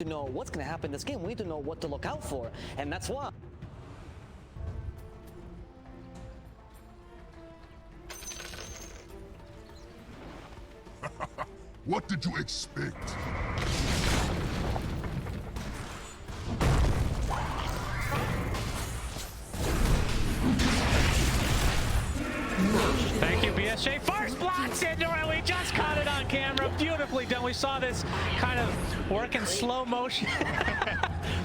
to know what's going to happen in this game. We need to know what to look out for, and that's why. What did you expect? Thank you, BSJ. First block, Sandora. We just caught it on camera. Beautifully done. We saw this kind of work in slow motion.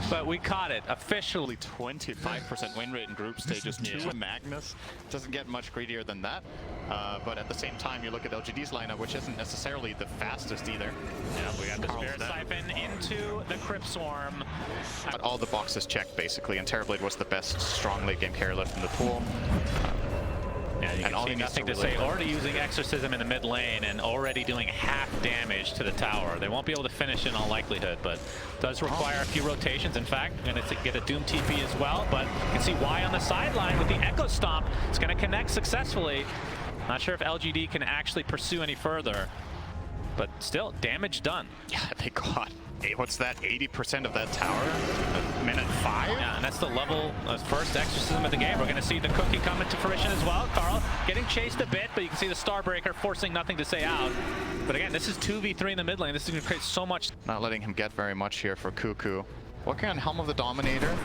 But we caught it officially. 25% win rate in group stages. Yeah. Magnus doesn't get much greedier than that. But at the same time, you look at LGD's lineup, which isn't necessarily the fastest either. Yeah, we got the Spirit Siphon into the Crypt Swarm. But all the boxes checked, basically, and Terrorblade was the best strong late game carry left in the pool. Yeah, you can see nothing to say. Already using Exorcism in the mid lane and already doing half damage to the tower. They won't be able to finish in all likelihood, but does require a few rotations. In fact, going to get a Doom TP as well, but you can see Y on the sideline with the Echo Stomp. It's going to connect successfully. Not sure if LGD can actually pursue any further, but still, damage done. Yeah, they got, what's that, 80% of that tower at minute 5? Yeah, and that's the level of first Exorcism of the game. We're going to see the cookie come into fruition as well. Carl getting chased a bit, but you can see the Starbreaker forcing nothing to say out. But again, this is 2v3 in the mid lane. This is going to create so much. Not letting him get very much here for Cuckoo. Working on Helm of the Dominator.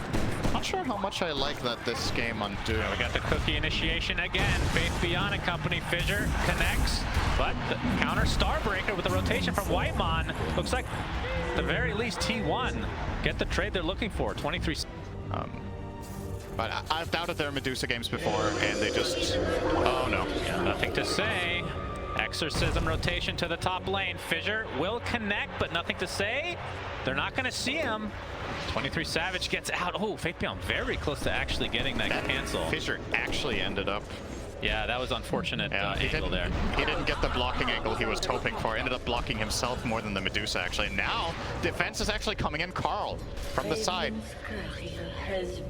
Not sure how much I like that this game on Doom. We got the cookie initiation again. Faith Beyond and company. Fissure connects, but the counter Starbreaker with the rotation from Whitemon. Looks like, at the very least, T1 get the trade they're looking for. 23. But I've doubted their Medusa games before, and they just, oh no. Yeah, nothing to say. Exorcism rotation to the top lane. Fissure will connect, but nothing to say. They're not going to see him. 23 Savage gets out. Oh, Faith Beyond very close to actually getting that cancel. Fissure actually ended up. Yeah, that was unfortunate angle there. He didn't get the blocking angle he was hoping for. Ended up blocking himself more than the Medusa, actually. Now, defense is actually coming in. Carl from the side.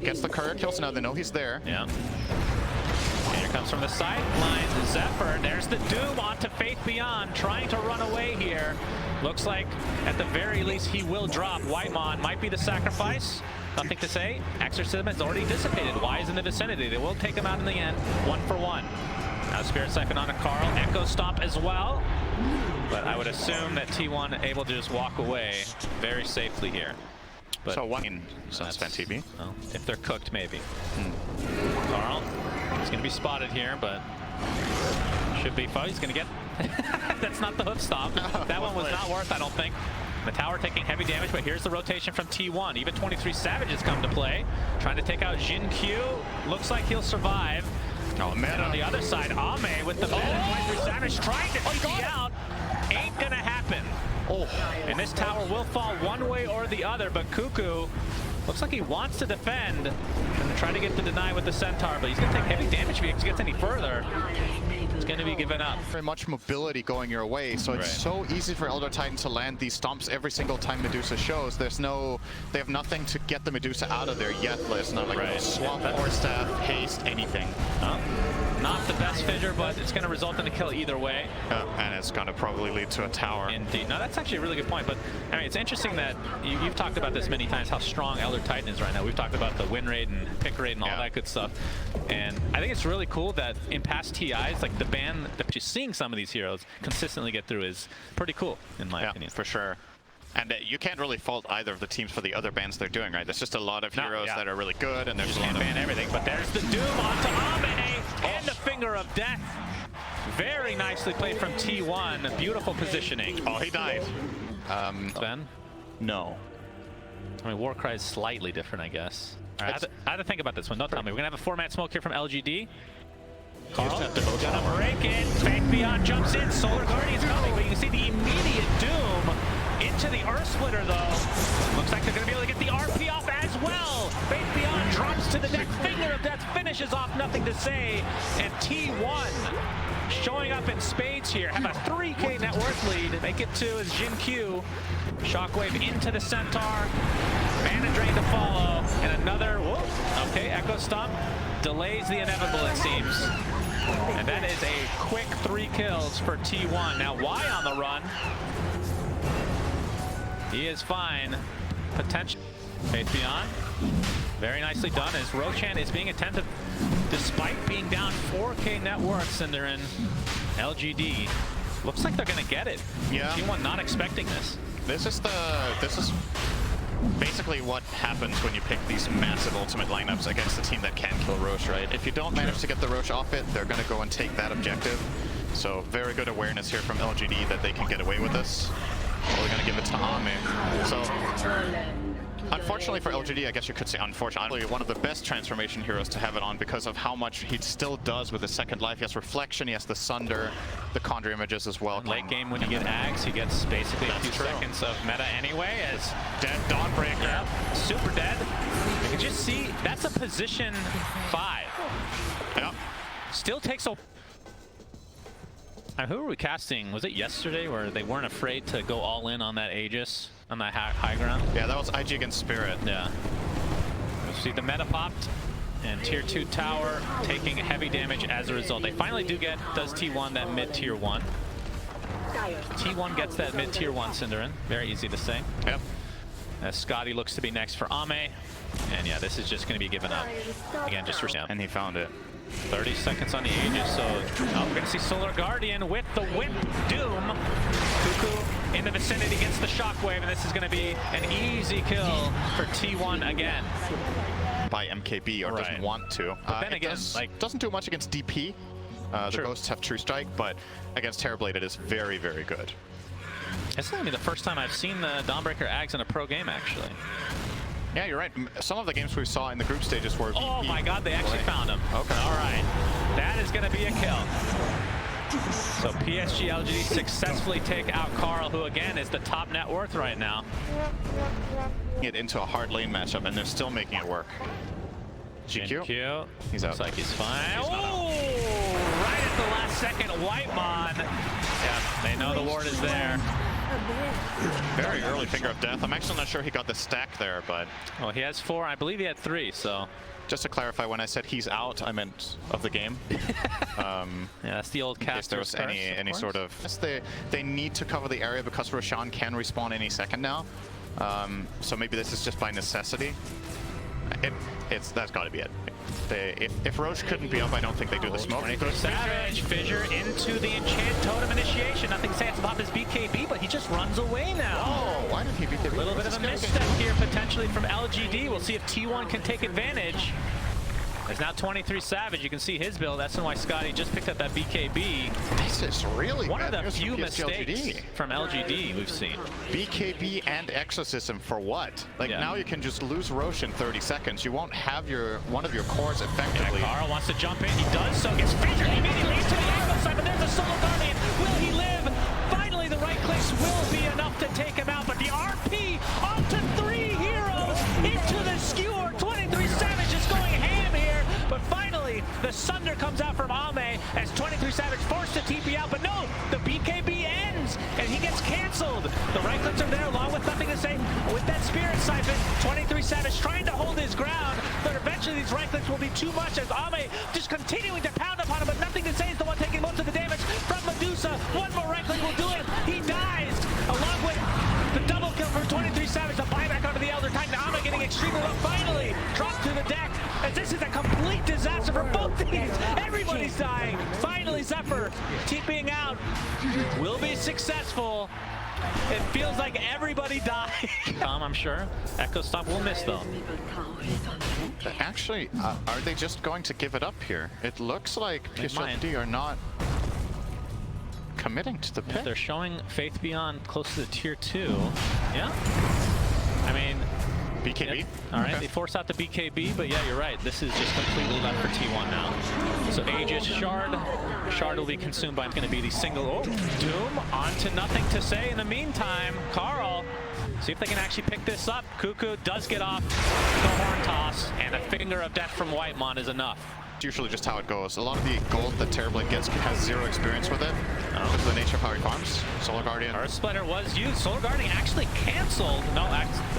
Gets the courier kill, so now they know he's there. Yeah. And here comes from the sideline, Zephyr. There's the Doom onto Faith Beyond, trying to run away here. Looks like, at the very least, he will drop. Whitemon might be the sacrifice. Nothing to say. Exorcism has already dissipated. Y is in the vicinity. They will take him out in the end, 1-for-1. Now Spirit Siphon on a Carl. Echo Stomp as well. But I would assume that T1 able to just walk away very safely here. But so one in Sunspent TV. Well, if they're cooked, maybe. Carl, he's going to be spotted here, but should be fun. He's going to get... That's not the hook stop. That one was not worth, I don't think. The tower taking heavy damage, but here's the rotation from T1. Even 23 Savages come to play. Trying to take out Jin Q. Looks like he'll survive. Oh, man. And on the other side, Ame with the meta. 23 Savage trying to TP out. Ain't gonna happen. Oh, and this tower will fall one way or the other, but Cuckoo looks like he wants to defend and try to get the deny with the Centaur, but he's gonna take heavy damage if he gets any further. It's going to be given up. Very much mobility going your way, so it's so easy for Elder Titan to land these stomps every single time Medusa shows. They have nothing to get the Medusa out of there yet. It's not like swamp or staff, haste, anything. Not the best Fissure, but it's going to result in a kill either way. And it's going to probably lead to a tower. Indeed. Now that's actually a really good point, but I mean, it's interesting that you've talked about this many times, how strong Elder Titan is right now. We've talked about the win rate and pick rate and all that good stuff. And I think it's really cool that in past TIs, like the ban that you're seeing some of these heroes consistently get through is pretty cool, in my opinion. For sure. And you can't really fault either of the teams for the other bans they're doing, right? There's just a lot of heroes that are really good, and there's a lot of ban everything. But there's the Doom onto Ame and the Finger of Death. Very nicely played from T1. Beautiful positioning. Oh, he died. Ben? No. I mean, Warcry is slightly different, I guess. All right, I have to think about this one. Don't tell me. We're going to have a 4-man smoke here from LGD. Carl gonna break it. Faith Beyond jumps in. Solar Guardian's coming, but you can see the immediate Doom into the Earth Splitter, though. Looks like they're going to be able to get the RP off as well. Faith Beyond drops to the deck. Finger of Death finishes off, nothing to say. And T1 showing up in spades here. Have a 3K net worth lead. Make it 2 as Jin Q. Shockwave into the Centaur. Mana Drain to follow. And another, okay, Echo Stomp delays the inevitable, it seems. And that is a quick 3 kills for T1. Now Y on the run. He is fine. potential. Faith Beyond. Very nicely done as Roshan is being attentive despite being down 4K net worth, and they're in LGD. Looks like they're going to get it. Yeah. T1 not expecting this. This is basically what happens when you pick these massive ultimate lineups against a team that can kill Roche, right? If you don't manage to get the Roche off it, they're going to go and take that objective. So very good awareness here from LGD that they can get away with this. Well, they're going to give it to Ame. So unfortunately for LGD, I guess you could say unfortunately, one of the best transformation heroes to have it on because of how much he still does with his second life. He has Reflection, he has the Sunder, the Conjure images as well. Late game when you get Ags, he gets basically a few seconds of meta anyway as Dead Dawnbreaker. Yep, super dead. You can just see, that's a position 5. Yep. Still takes a... Who were we casting? Was it yesterday where they weren't afraid to go all in on that Aegis, on that high ground? Yeah, that was IG against Spirit. Yeah. You see the meta popped, and tier 2 tower taking heavy damage as a result. They finally does T1 that mid tier 1. T1 gets that mid tier 1 Cinderin. Very easy to say. Yep. As shaCkie looks to be next for Ame. And yeah, this is just going to be given up. Again, just for Sam. And he found it. 30 seconds on the Aegis, so we're going to see Solar Guardian with the Whip Doom. Cuckoo in the vicinity gets the Shockwave, and this is going to be an easy kill for T1 again. By MKB, or doesn't want to. But then again, doesn't do much against DP. The Ghosts have True Strike, but against Terrorblade it is very, very good. This is going to be the first time I've seen the Dawnbreaker Ags in a pro game, actually. Yeah, you're right. Some of the games we saw in the group stages were VP. Oh my god, they actually found him. Okay. All right. That is going to be a kill. So PSG LGD successfully take out Carl, who again is the top net worth right now. Get into a hard lane matchup, and they're still making it work. GQ. He's out. Looks like he's fine. Oh! Right at the last second, Whitemon. Yeah, they know the ward is there. Very early Finger of Death. I'm actually not sure he got the stack there, but... Well, he has 4. I believe he had 3, so... Just to clarify, when I said he's out, I meant of the game. Yeah, that's the old cast. If there was any sort of... They need to cover the area because Roshan can respawn any second now. So maybe this is just by necessity. That's got to be it. If Roche couldn't be up, I don't think they do the smoke. Savage Fissure into the Enchant Totem initiation. Nothing stands above his BKB, but he just runs away now. Oh, why did he BKB? A little bit of a misstep here potentially from LGD. We'll see if T1 can take advantage. There's now 23 Savage. You can see his build. That's why shaCkie just picked up that BKB. This is really one bad of the few news from mistakes from LGD we've seen. BKB and Exorcism for what? Like now you can just lose Roche in 30 seconds. You won't have one of your cores effectively. Yeah, Carl wants to jump in. He does so. Gets featured immediately into the angle side, but there's a Solar Guardian. Will he live? Finally, the right clicks will be enough to take him out, but the RP onto 3 heroes into the skewer. 23 Savage is going ham here, but finally the Sunder comes out from Ame as 23 Savage forced to TP out, but no, the BKB ends and he gets canceled. The right clicks are there along with nothing to say with that Spirit Siphon. 23 Savage trying to hold his ground, but eventually these right clicks will be too much as Ame just continuing to pound upon him, but nothing to say is the one taking most of the damage from Medusa. One more right click will do it. He dies along with the double kill from 23 Savage, the buyback onto the Elder Titan. Ame getting extremely low, finally dropped to the deck as this is a complete disaster for both teams. Everybody's dying. Finally Zephyr TPing out will be successful. It feels like everybody died. I'm sure. Echo Stop will miss though. Actually, are they just going to give it up here? It looks like PSG LGD are not committing to the pick. They're showing Faith Beyond close to the tier 2. Yeah. I mean, BKB? Yep. All right, they force out the BKB, but yeah, you're right. This is just completely left for T1 now. So Aegis Shard. Shard will be consumed by, it's going to be the single. Oh, Doom onto nothing to say. In the meantime, Carl, see if they can actually pick this up. Cuckoo does get off the horn toss, and a Finger of Death from Whitemon is enough. It's usually just how it goes. A lot of the gold that Terrorblade gets has 0 experience with it. Because of the nature of how he farms. Solar Guardian. Earth Splitter was used. Solar Guardian actually canceled. No,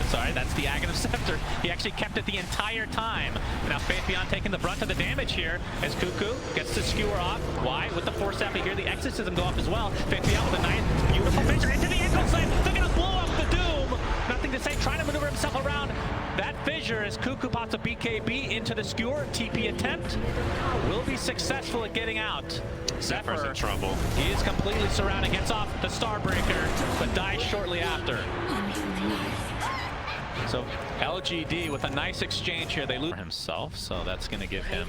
sorry, that's the Aghanim Scepter. He actually kept it the entire time. Now Faith Beyond taking the brunt of the damage here as Cuckoo gets to skewer off. Why? With the Force Staff, you hear the Exorcism go off as well. Faith Beyond with a nice, beautiful picture into the ankle side. They're going to blow up the Doom. Nothing to say, trying to maneuver himself Fissure as Cuckoo pops a BKB into the skewer. TP attempt will be successful at getting out. Zephyr's in trouble. He is completely surrounded, gets off the Starbreaker, but dies shortly after. So LGD with a nice exchange here. They lose himself, so that's going to give him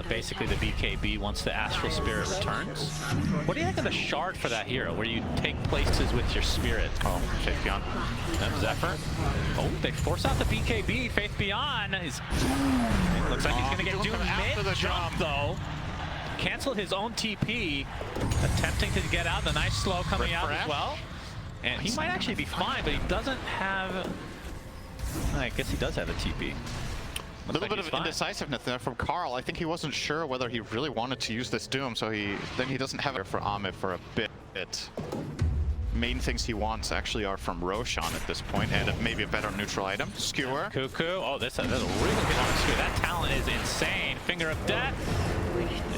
basically the BKB once the Astral Spirit returns. What do you think of the shard for that hero, where you take places with your spirit? Oh, Faith Beyond. Zephyr. Oh, they force out the BKB. Faith Beyond is. Looks like he's going to get doomed after the mid-jump, though. Canceled his own TP, attempting to get out. The nice slow coming out as well. And he might actually be fine, but he doesn't have... I guess he does have a TP. A little bit of indecisiveness there from Carl. I think he wasn't sure whether he really wanted to use this Doom, so he doesn't have it for Ahmed for a bit. Main things he wants actually are from Roshan at this point, and maybe a better neutral item. Skewer. Cuckoo. Oh, that's a really good one. Skewer. That talent is insane. Finger of Death.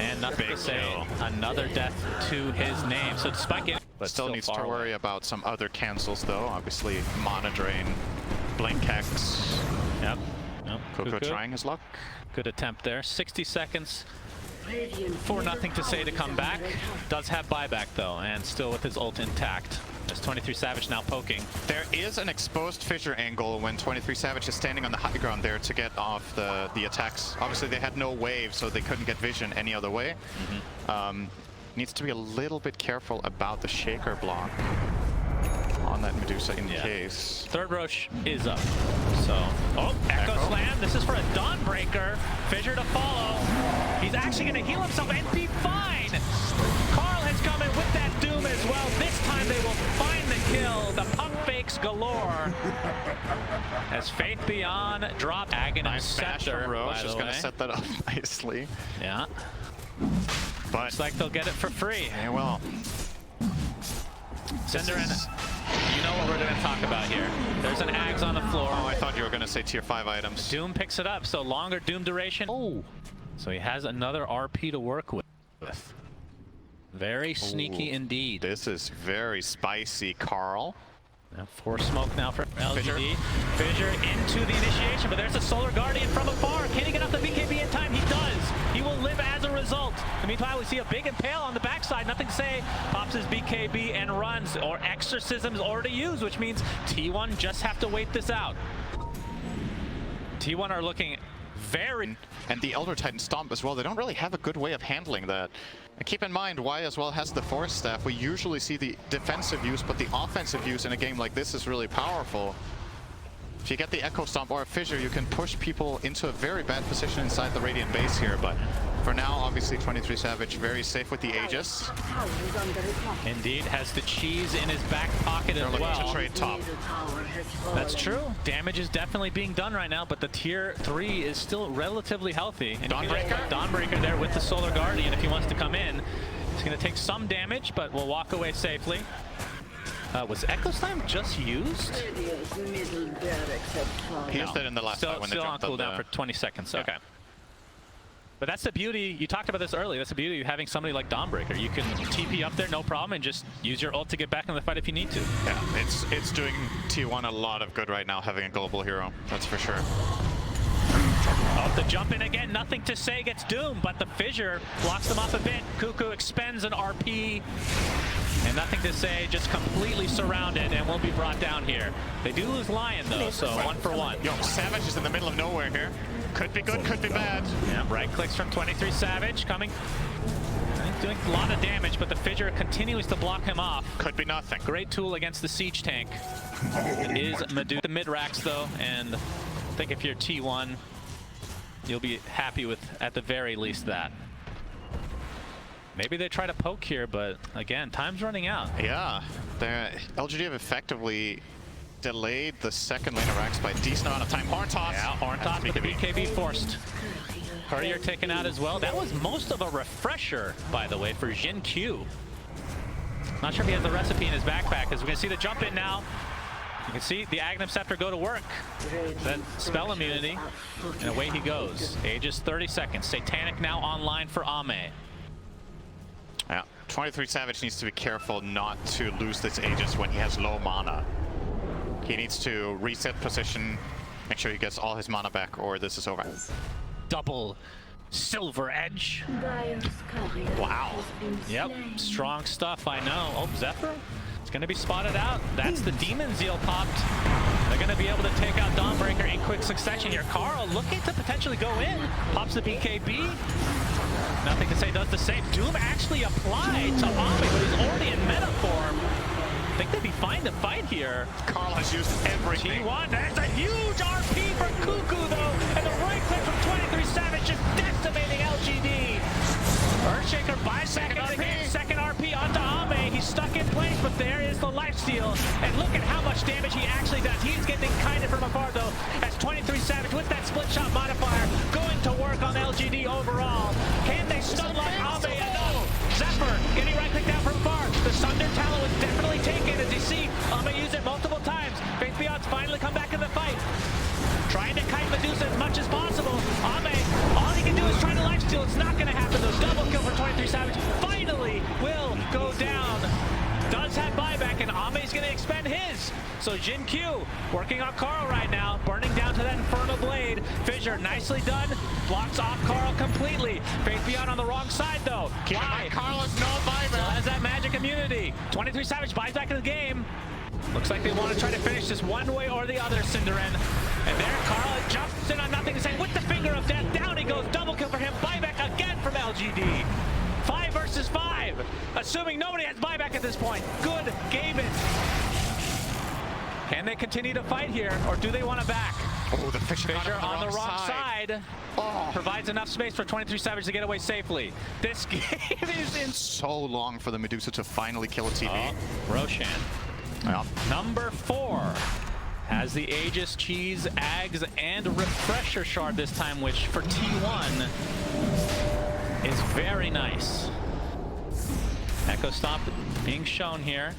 And nothing to say. Another death to his name. So despite getting... But still needs to worry about some other cancels, though. Obviously, Mana Drain, Blink X. Yep. Cuckoo trying his luck. Good attempt there. 60 seconds for nothing to say to come back. Does have buyback, though, and still with his ult intact. There's 23 Savage now poking. There is an exposed Fissure angle when 23 Savage is standing on the high ground there to get off the attacks. Obviously, they had no wave, so they couldn't get vision any other way. Needs to be a little bit careful about the Shaker block on that Medusa in case. Third Roche is up. So, oh, Echo Slam. This is for a Dawnbreaker. Fissure to follow. He's actually going to heal himself and be fine. Carl has come in with that Doom as well. This time they will find the kill. The pump fakes galore. As Faith Beyond drop Aghanim Scepter. Roche is going to set that up nicely. Yeah. But looks like they'll get it for free. Yeah, well. Cinderin, you know what we're going to talk about here. There's an Ags on the floor. Oh, I thought you were going to say tier 5 items. Doom picks it up, so longer Doom duration. Oh, so he has another RP to work with. Very sneaky indeed. This is very spicy, Carl. Now 4 smoke now for LGD. Fissure into the initiation, but there's a Solar Guardian from afar. Can he get off the BKB in time? He does. He will live as a result. In the meanwhile, we see a big Impale on the backside. Nothing to say. Pops his BKB and runs. Or Exorcism's already used, which means T1 just have to wait this out. T1 are looking very... And the Elder Titan Stomp as well. They don't really have a good way of handling that. And keep in mind, Y as well has the Force Staff. We usually see the defensive use, but the offensive use in a game like this is really powerful. If you get the Echo Stomp or a Fissure, you can push people into a very bad position inside the Radiant base here, but for now, obviously 23 Savage very safe with the Aegis. Indeed, has the cheese in his back pocket as well. They're looking to trade top. That's true. Damage is definitely being done right now, but the tier 3 is still relatively healthy. And Dawnbreaker there with the Solar Guardian if he wants to come in. He's going to take some damage, but will walk away safely. Was Echo Slam just used? He used it in the last fight when they jumped Still on cooldown for 20 seconds. Yeah. Okay. But that's the beauty, you talked about this earlier, that's the beauty of having somebody like Dawnbreaker. You can TP up there, no problem, and just use your ult to get back in the fight if you need to. Yeah, it's doing T1 a lot of good right now, having a global hero, that's for sure. Oh, the jump in again, nothing to say, gets doomed, but the Fissure blocks them off a bit. Cuckoo expends an RP, and nothing to say, just completely surrounded and will be brought down here. They do lose Lion though, so 1 for 1. Yo, Savage is in the middle of nowhere here. Could be good, could be bad. Yeah, right clicks from 23 Savage coming. Doing a lot of damage, but the Fissure continues to block him off. Could be nothing. Great tool against the siege tank. It is Medusa. The mid racks though, and I think if you're T1, you'll be happy with at the very least that. Maybe they try to poke here, but again, time's running out. Yeah, LGD have effectively delayed the second lane of racks by a decent amount of time. Horn toss. Yeah, Horn toss with the BKB forced. Courier taken out as well. That was most of a refresher, by the way, for Jin Q. Not sure if he has the recipe in his backpack, as we can see the jump in now. You can see the Aghanim Scepter go to work. That spell immunity, and away he goes. Aegis 30 seconds. Satanic now online for Ame. Yeah, 23 Savage needs to be careful not to lose this Aegis when he has low mana. He needs to reset position Make sure he gets all his mana back or this is over. Double silver edge. Wow. Yep, strong stuff, I know. Oh, Zephyr? It's going to be spotted out. That's the Demon Zeal popped. They're going to be able to take out Dawnbreaker in quick succession here. Carl looking to potentially go in. Pops the BKB. Nothing to say, does the same. Doom actually applied to Ami, but he's already in meta form. I think they'd be fine to fight here. Carl has used everything. T1, there's a huge RP for Cuckoo though, and the right click from 23 Savage just decimating LGD. Earthshaker buys back into the game, second RP onto Ame. He's stuck in place, but there is the lifesteal. And look at how much damage he actually does. He's getting kind of from afar though, as 23 Savage with that split shot modifier going to work on LGD overall. Can they stun lock Ame enough? Zephyr getting right click down from far. The Sunder Talon was definitely taken, as you see. Ame used it multiple times. Faith Beyond's finally come back in the fight. Trying to kite Medusa as much as possible. Ame, all he can do is try to lifesteal. It's not going to happen though. Double kill for 23 Savage. Finally will go down. Does have buyback, and Ame's going to expend his. So Jin Q working on Carl right now, burning down to that Infernal Blade. Fissure nicely done, blocks off Carl completely. Faith Beyond on the wrong side though. Why? Carl has no buyback. Still has that magic immunity. 23 Savage buys back in the game. Looks like they want to try to finish this one way or the other, Cinderin. And there Carl jumps in on nothing to say with the finger of death. Down he goes, double kill for him. Buyback again from LGD. 5 versus 5, assuming nobody has buyback at this point. Good game it. Can they continue to fight here, or do they want to back? Oh, the Fissure on the wrong side. Oh. Provides enough space for 23 Savage to get away safely. This game is in so long for the Medusa to finally kill a TV. Oh, Roshan. Yeah. Number 4 has the Aegis, Cheese, Ags, and Refresher Shard this time, which for T1 is very nice. Echo Stomp being shown here.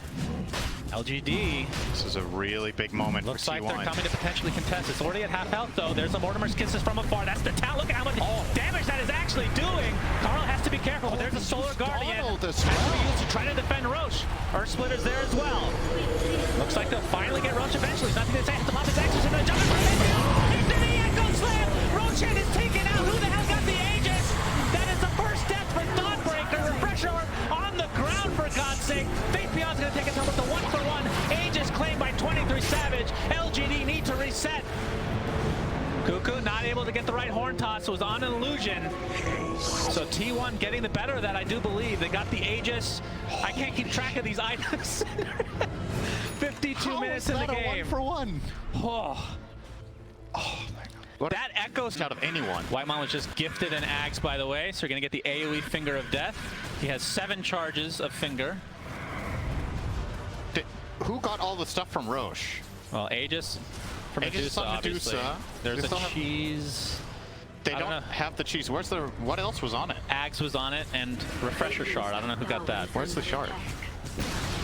LGD. This is a really big moment Looks for like T1. they're coming to potentially contest. It's already at half health though. There's a Mortimer's Kisses from afar. That's the talent. Look at how much damage that is actually doing. Carl has to be careful, but there's a Solar Guardian. Has to be used to try to defend Roche. Earth Splitter's there as well. Looks like they'll finally get Roche eventually. Nothing to say. Has to pop his Exorcism and jump in. Into the Echo Slam. Roshan is taken out. Who the hell got the Aegis? That is the first death for Dawnbreaker. Refresher on the ground for God's sake. Faith Beyond's going to take it home with the 1-for-1. Aegis claimed by 23 Savage. LGD need to reset. Cuckoo not able to get the right horn toss, was on an illusion. So T1 getting the better of that, I do believe. They got the Aegis. I can't keep track of these items. 52 minutes in the game. 1-for-1. Oh. Oh my god. That echoes out of anyone. Whitemon was just gifted an Axe, by the way, so you're going to get the AoE Finger of Death. He has 7 charges of Finger. Who got all the stuff from Roche? Well, Aegis for Medusa, obviously. There's a cheese. They don't have the cheese. Where's the? What else was on it? Ags was on it, and Refresher Shard. I don't know who got that. Where's the shard?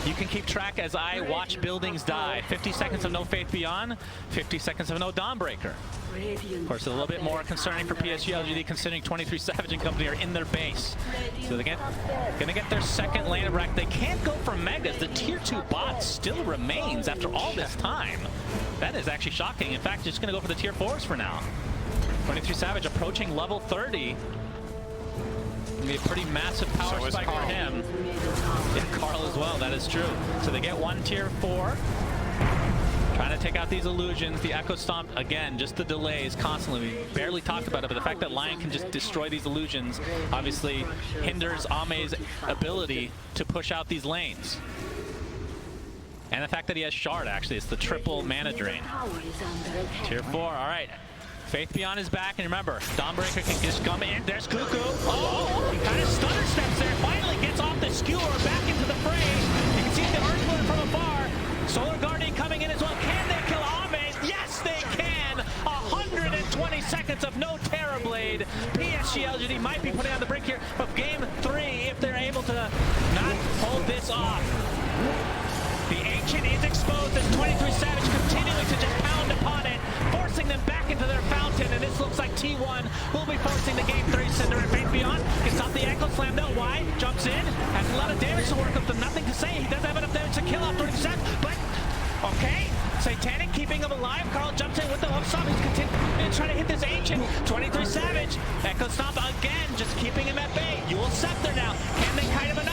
You can keep track as I watch buildings die. 50 seconds of no Faith Beyond, 50 seconds of no Dawnbreaker. Of course, a little bit more concerning for PSG LGD, considering 23 Savage and company are in their base. So they're gonna get their second lane of rack. They can't go for Megas. The tier 2 bot still remains after all this time. That is actually shocking. In fact, just gonna go for the tier 4s for now. 23 Savage approaching level 30. Gonna be a pretty massive power spike for him. Yeah, Carl as well, that is true. So they get 1 tier 4. Trying to take out these illusions. The Echo Stomp, again, just the delays constantly. We barely talked about it, but the fact that Lion can just destroy these illusions obviously hinders Ame's ability to push out these lanes. And the fact that he has Shard, actually, it's the triple mana drain. Tier 4, all right. Faith Beyond is back, and remember, Dawnbreaker can just come in. There's Cuckoo. Oh, he kind of stutter steps there. Finally gets off the skewer, back into the fray. You can see the Earth Splitter from afar. Solar Guardian coming in as well. Can they kill Ame? Yes, they can. 120 seconds of no Terrorblade. PSG LGD might be putting on the brink here, but game 3, if they're able to not hold this off. The Ancient is exposed as 23 Savage continuing to just pound upon it, forcing them back into their fountain, and this looks like T1 will be forcing the game 3. Cinder and Faith Beyond gets off the Echo Slam though. Why? Jumps in, has a lot of damage to work with them. Nothing to say. He doesn't have enough damage to kill off 30%, but okay. Satanic keeping him alive. Carl jumps in with the hook stomp. He's continuing to try to hit this Ancient. 23 Savage. Echo Stomp again, just keeping him at bay. Yule Scepter now. Can they kite him enough?